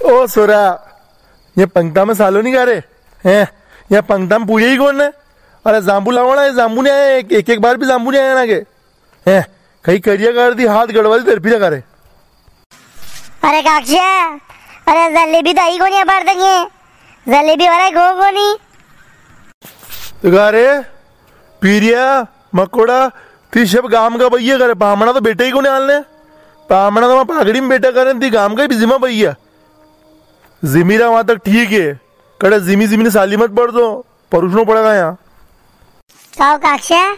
ओ सोरा, ये पंक्ता में सालो नहीं गा रहे हैं? यहाँ पंक्ता में पूछे ही कौन है? अरे जाम्बू लावना है, जाम्बू ने आए एक एक बार भी जाम्बू ने आया ना के हैं? कहीं करिया कर दी, हाथ गड़वा दी, तरफी लगा रहे। अरे काक्षा, अरे जलेबी तो आई कोनी बार तक ये जलेबी वाला गो कोनी तो गा रहे पीरिया मकोड़ा ती सब गाम का भैया करे। पामना तो बेटे ही को हालने, पामना तो पागड़ी में बेटा करे थी, गाम का ही जिम्मा भैया जिमीरा वहां तक ठीक है। कड़े जिमी जिमी ने साली मत पढ़ दो, परुषनो पड़ेगा यहाँ। काओ काक्षा,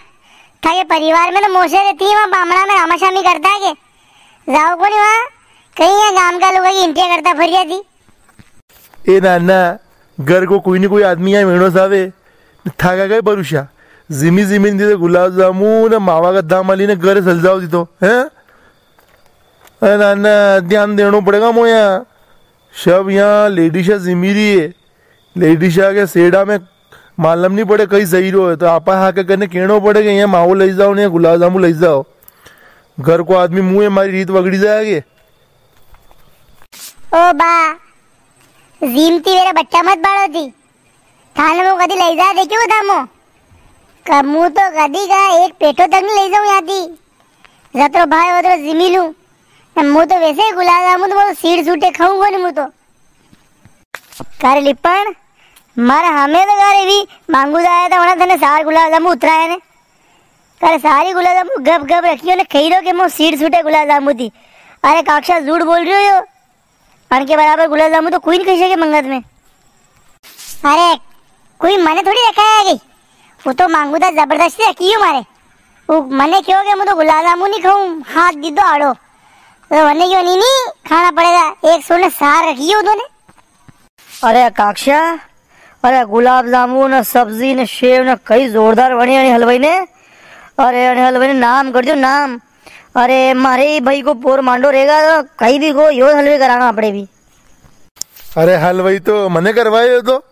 था ये परिवार में तो मोशे रहती है, वहाँ बामड़ा में रामाशामी करता है के जाओ को नहीं वहाँ कहीं यहाँ गांव का लोग इंटिया करता फरिया थी। ए नाना घर को कोई न कोई आदमी यहाँ मेणो सावे थाका गए परुषा जिमी जिमीन दे गुलाब जामुन मावा का दाम वाली ने घर सल जाओ दी तो हैं? अरे नाना ध्यान देना पड़ेगा मोया। सब यहाँ लेडीशा जिमीरी है, लेडीशा के सेड़ा में मालूम नहीं पड़े कहीं सही रो है तो आपा हाके करने कहना पड़ेगा यहाँ मावो ले जाओ नहीं गुलाब जामुन ले जाओ। घर को आदमी मुँह हमारी रीत वगड़ी जाएगी। ओ बा जीमती मेरा बच्चा मत बाड़ो थी थाने में कदी ले जा देखियो दामो कमू तो कदी का एक पेटो तक नहीं ले जाऊं यहाँ थी जतरो भाई उतरो जिमी लूं मुँह तो वैसे ही गुलाब जामुन तो सीट सूटे खाऊंगा नहीं मुँह तो करे लिपण मारा हमें तो करे भी मांगू जाया था वहाँ थने सार गुलाब जामुन उतराया ने करे सारी गुलाब जामुन गप गप रखियो ने खई रो के मुँह सीट सूटे गुलाब जामुन थी। अरे काक्षा झूठ बोल रही हो अन के बराबर गुलाब जामुन तो कोई नहीं कह सके मंगत में। अरे कोई मने थोड़ी रखा है गई वो तो मांगू था जबरदस्ती रखी हो मारे वो मने क्यों गया मुझे तो गुलाब जामुन नहीं खाऊं हाथ दी दो आड़ो तो मने क्यों नहीं खाना पड़ेगा एक सोने सार रखी हो दोने। अरे काक्षा, अरे गुलाब जामुन न सब्जी न सेव न कई जोरदार बने हलवाई ने। अरे हलवाई ने नाम कर दो नाम। अरे मारे भाई को पोर मांडो रहेगा तो कहीं भी को यो हलवे कराना अपने भी। अरे हलवाई तो मने करवाए तो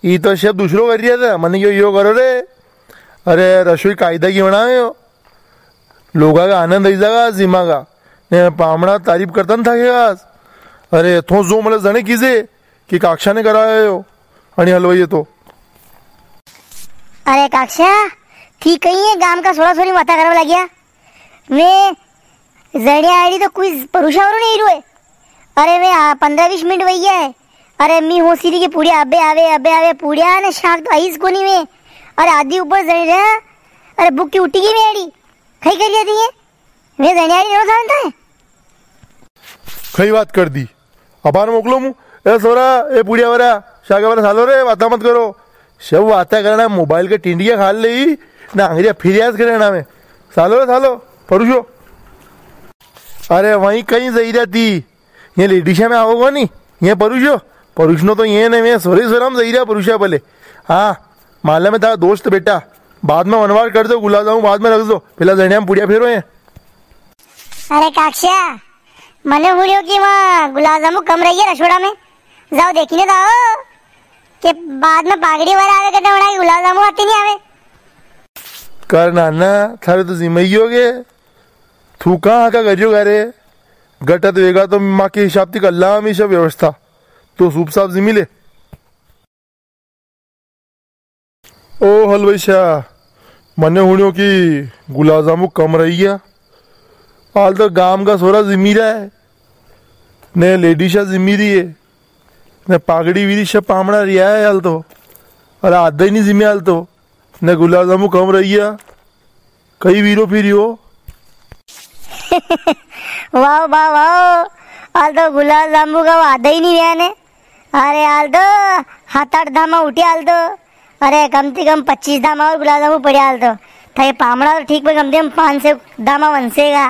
ये तो सब दूसरों कर दिया था मने यो करो रे। अरे रसोई कायदा की बनाए हो लोगा का आनंद आई जागा जिमा का ने पामड़ा तारीफ करता न था। अरे थो जो मतलब जने कीजे कि काक्षा ने कराया हो आणि हलवाई तो। अरे काक्षा ठीक कहीं है गांव का सोड़ा सोरी माता करवा लगिया मैं जड़िया आईडी तो कोई पुरुषावर नहीं रुए। अरे मैं 15-20 मिनट वही है। अरे मी हो सीरी के पूड़िया अबे आवे पूड़िया ने शाक तो आईस को नहीं में। अरे आधी ऊपर जड़ी रहा। अरे बुक की उठी की मेरी खई कर जाती है मैं जड़िया आईडी नो जानता है खई बात कर दी अबार मोकलो मु ए सोरा ए पूड़िया वाला शाका वाला सालो रे बाता मत करो सब बाता करना मोबाइल के टिंडिया खा ले ना अंग्रेजा फिरियाज करना में सालो परुषो। अरे वहीं कहीं सही रहती ये लेडीशा में आओगे नहीं ये परुषो परुषनो तो ये नहीं मैं सोरी सोराम सही रहा पुरुषा बोले हाँ माला में था दोस्त बेटा बाद में वनवार कर दो गुलाब जामुन बाद में रख दो पहला जड़िया में पुड़िया फेरो है। अरे काक्षा मने हुड़ियो कि वहाँ गुलाब जामुन कम रही है रसोड़ा में जाओ देखने दाओ कि बाद में पागड़ी वाला आवे करने वाला गुलाब जामुन आती नहीं आवे कर नाना थारे तो जिम्मेई हो गए तू कहाँ का करियो घरे गटत वेगा तो माँ के हिसाब थी कल्ला हमेशा व्यवस्था तो सूप साफ जिमी ले। ओ हलवाई शाह मने हुणियो कि गुलाब जामुन कम रही है हाल तो गांव का सोरा जिमीरा है ने लेडीशा जिमीरी है ने पागड़ी वीरी सब पामड़ा रिया है हाल तो। अरे आधा ही नहीं जिमे हाल तो ने गुलाब जामुन कम रही है कई वीरो फिरी हो। वाह वाह वाह हाल तो गुलाब जामुन का आधा ही नहीं रहा ने। अरे हाल तो 7-8 धामा उठे हाल तो। अरे कम से कम 25 धामा और गुलाब जामुन पड़े हाल तो था ये पामड़ा तो ठीक पर कम से कम 500 धामा वंसेगा।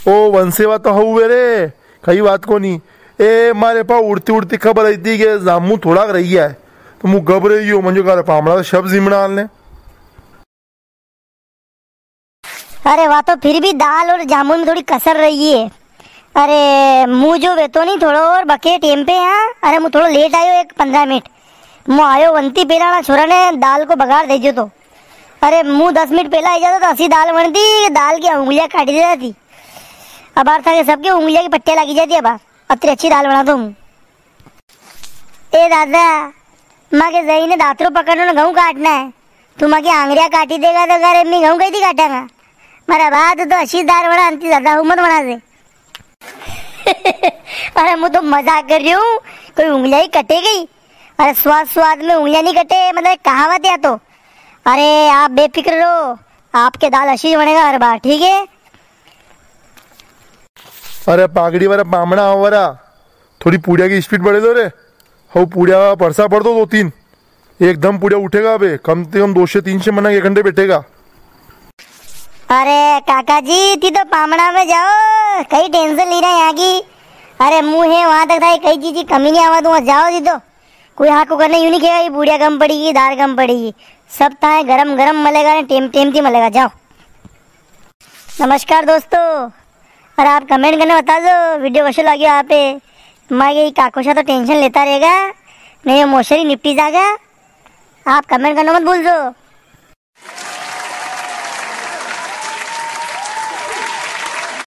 ओ वंसेवा तो हुए रे कई बात को नहीं ए मारे पा उड़ती खबर आई थी कि जामुन थोड़ा रही है तो मुँह गब रही हो मंजो का पामड़ा तो शब्द जिमना हाल ने। अरे वाह तो फिर भी दाल और जामुन में थोड़ी कसर रही है। अरे मुँह जो वे तो नहीं थोड़ा और बके टेम पे यहाँ। अरे मुँह थोड़ा लेट आयो 15 मिनट मुँह आयो वंती पहला छोरा ने दाल को बगाड़ दे तो। अरे मुँह 10 मिनट पहला आ जाता तो असी दाल बनती दाल की उंगलियाँ काटी जाती। अब था सबके उंगलियाँ की पट्टियाँ लगी जाती अब अतरी अच्छी दाल बना दूँ। ए दादा, माँ के जही ने दातरो पकड़ना ना गेहूँ काटना है, तू माँ की आंगरिया काटी देगा तो करे मैं गेहूँ कैसी काटांगा। मारा बात तो अच्छी दाल बना अंती दादा मत बना दे। अरे मैं तो मजाक कर रही हूँ, कोई उंगलियां ही कटे गई। अरे स्वाद स्वाद में उंगलियां नहीं कटे, मतलब एक कहावत है तो। अरे आप बेफिक्र रहो, आपके दाल अच्छी बनेगा हर बार, ठीक है। अरे पागड़ी वाला बामणा वाला थोड़ी पुड़िया की स्पीड बढ़े दो रे। हो पुड़िया परसा पड़ दो 2-3, एकदम पुड़िया उठेगा। अबे कम से कम 2 से 3 से मना 1 घंटे बैठेगा। अरे काका जी ती तो पामड़ा में जाओ, कई टेंशन ले रहे हैं यहाँ की। अरे मुंह है वहां तक था, कई चीज की कमी नहीं आवा दूंगा, जाओ जी। तो कोई हाथ को करने यूं नहीं खेगा बुढ़िया कम पड़ेगी दाल कम पड़ेगी, सब था गरम गरम मलेगा, टेम टेम थी मलेगा। जाओ। नमस्कार दोस्तों, अरे आप कमेंट करने बता दो वीडियो कैसे लगी आप पे। मैं यही काकोशा तो टेंशन लेता रहेगा, नहीं मोशरी निपटी जाएगा। आप कमेंट करना मत भूल दो।